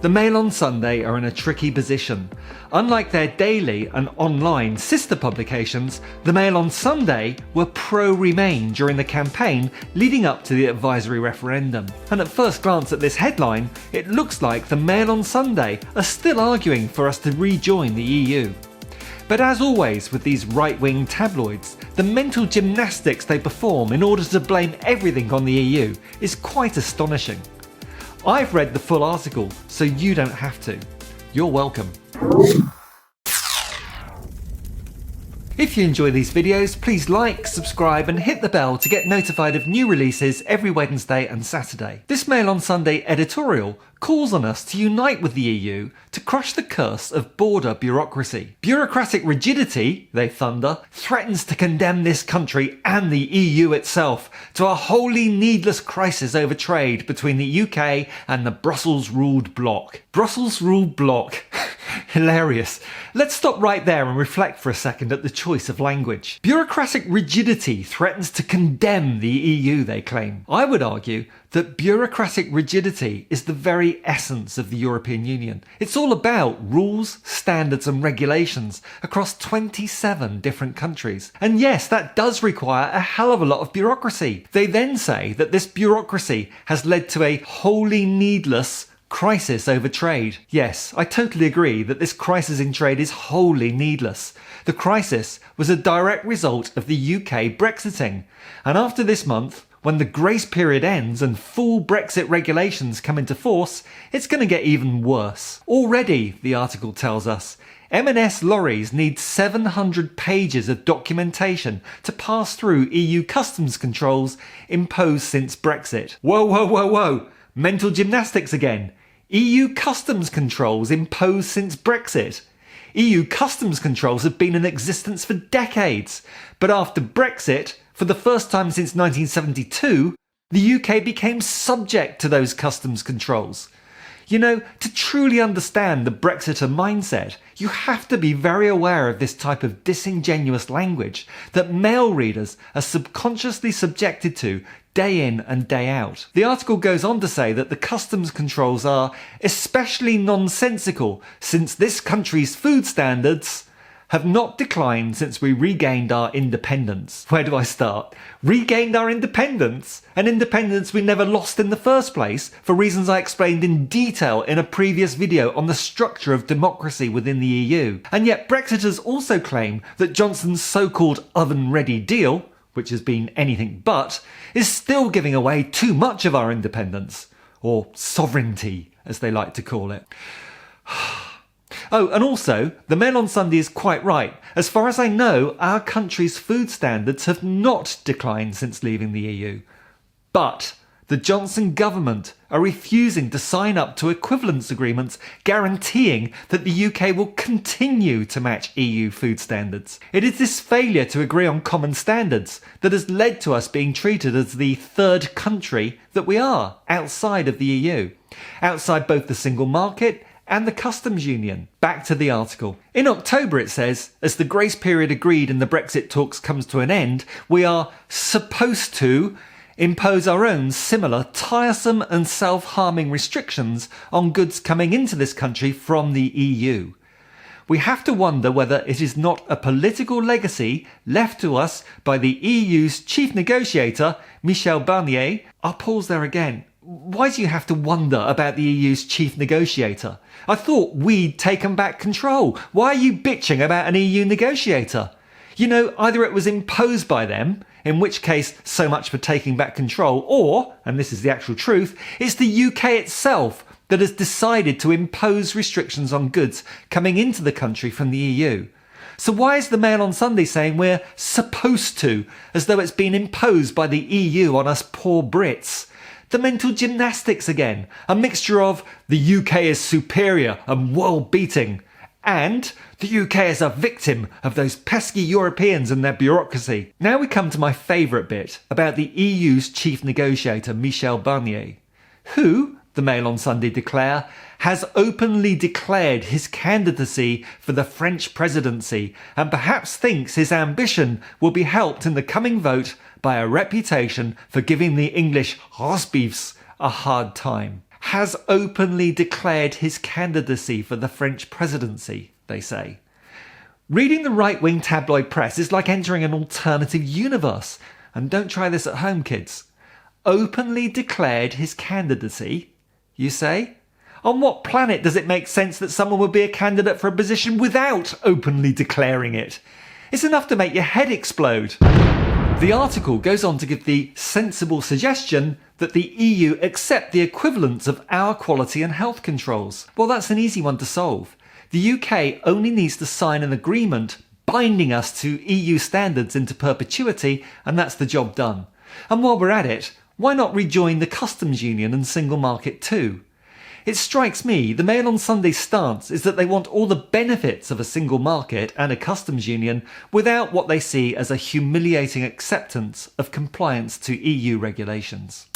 The Mail on Sunday are in a tricky position. Unlike their daily and online sister publications, the Mail on Sunday were pro-Remain during the campaign leading up to the advisory referendum. And at first glance at this headline, it looks like the Mail on Sunday are still arguing for us to rejoin the EU. But as always with these right-wing tabloids, the mental gymnastics they perform in order to blame everything on the EU is quite astonishing. I've read the full article, so you don't have to. You're welcome. If you enjoy these videos, please like, subscribe and hit the bell to get notified of new releases every Wednesday and Saturday. This Mail on Sunday editorial calls on us to unite with the EU to crush the curse of border bureaucracy. Bureaucratic rigidity, they thunder, threatens to condemn this country and the EU itself to a wholly needless crisis over trade between the UK and the Brussels-ruled bloc. Brussels-ruled bloc. Hilarious. Let's stop right there and reflect for a second at the choice of language. Bureaucratic rigidity threatens to condemn the EU, they claim. I would argue that bureaucratic rigidity is the very essence of the European Union. It's all about rules, standards and regulations across 27 different countries. And yes, that does require a hell of a lot of bureaucracy. They then say that this bureaucracy has led to a wholly needless crisis over trade. Yes, I totally agree that this crisis in trade is wholly needless. The crisis was a direct result of the UK Brexiting. And after this month, when the grace period ends and full Brexit regulations come into force, it's going to get even worse. Already, the article tells us, M&S lorries need 700 pages of documentation to pass through EU customs controls imposed since Brexit. Whoa, whoa, whoa, whoa! Mental gymnastics again. EU customs controls imposed since Brexit. EU customs controls have been in existence for decades, but after Brexit, for the first time since 1972, the UK became subject to those customs controls. You know, to truly understand the Brexiter mindset, you have to be very aware of this type of disingenuous language that Mail readers are subconsciously subjected to day in and day out. The article goes on to say that the customs controls are especially nonsensical since this country's food standards have not declined since we regained our independence. Where do I start? Regained our independence? An independence we never lost in the first place, for reasons I explained in detail in a previous video on the structure of democracy within the EU. And yet Brexiters also claim that Johnson's so-called oven-ready deal, which has been anything but, is still giving away too much of our independence. Or sovereignty, as they like to call it. Oh, and also, the Mail on Sunday is quite right. As far as I know, our country's food standards have not declined since leaving the EU. But the Johnson government are refusing to sign up to equivalence agreements guaranteeing that the UK will continue to match EU food standards. It is this failure to agree on common standards that has led to us being treated as the third country that we are, outside of the EU. Outside both the single market and the customs union. Back to the article. In October it says, as the grace period agreed in the Brexit talks comes to an end, we are supposed to impose our own similar tiresome and self-harming restrictions on goods coming into this country from the EU. We have to wonder whether it is not a political legacy left to us by the EU's chief negotiator, Michel Barnier. I'll pause there again. Why do you have to wonder about the EU's chief negotiator? I thought we'd taken back control. Why are you bitching about an EU negotiator? You know, either it was imposed by them, in which case so much for taking back control, or, and this is the actual truth, it's the UK itself that has decided to impose restrictions on goods coming into the country from the EU. So why is the Mail on Sunday saying we're supposed to, as though it's been imposed by the EU on us poor Brits? The mental gymnastics again, a mixture of the UK is superior and world-beating, and the UK is a victim of those pesky Europeans and their bureaucracy. Now we come to my favourite bit about the EU's chief negotiator, Michel Barnier, who, the Mail on Sunday declare, has openly declared his candidacy for the French presidency and perhaps thinks his ambition will be helped in the coming vote by a reputation for giving the English roast beefs a hard time. has openly declared his candidacy for the French presidency, they say. Reading the right-wing tabloid press is like entering an alternative universe. And don't try this at home, kids. Openly declared his candidacy, you say? On what planet does it make sense that someone would be a candidate for a position without openly declaring it? It's enough to make your head explode. The article goes on to give the sensible suggestion that the EU accept the equivalence of our quality and health controls. Well, that's an easy one to solve. The UK only needs to sign an agreement binding us to EU standards into perpetuity, and that's the job done. And while we're at it, why not rejoin the customs union and single market too? It strikes me the Mail on Sunday's stance is that they want all the benefits of a single market and a customs union without what they see as a humiliating acceptance of compliance to EU regulations.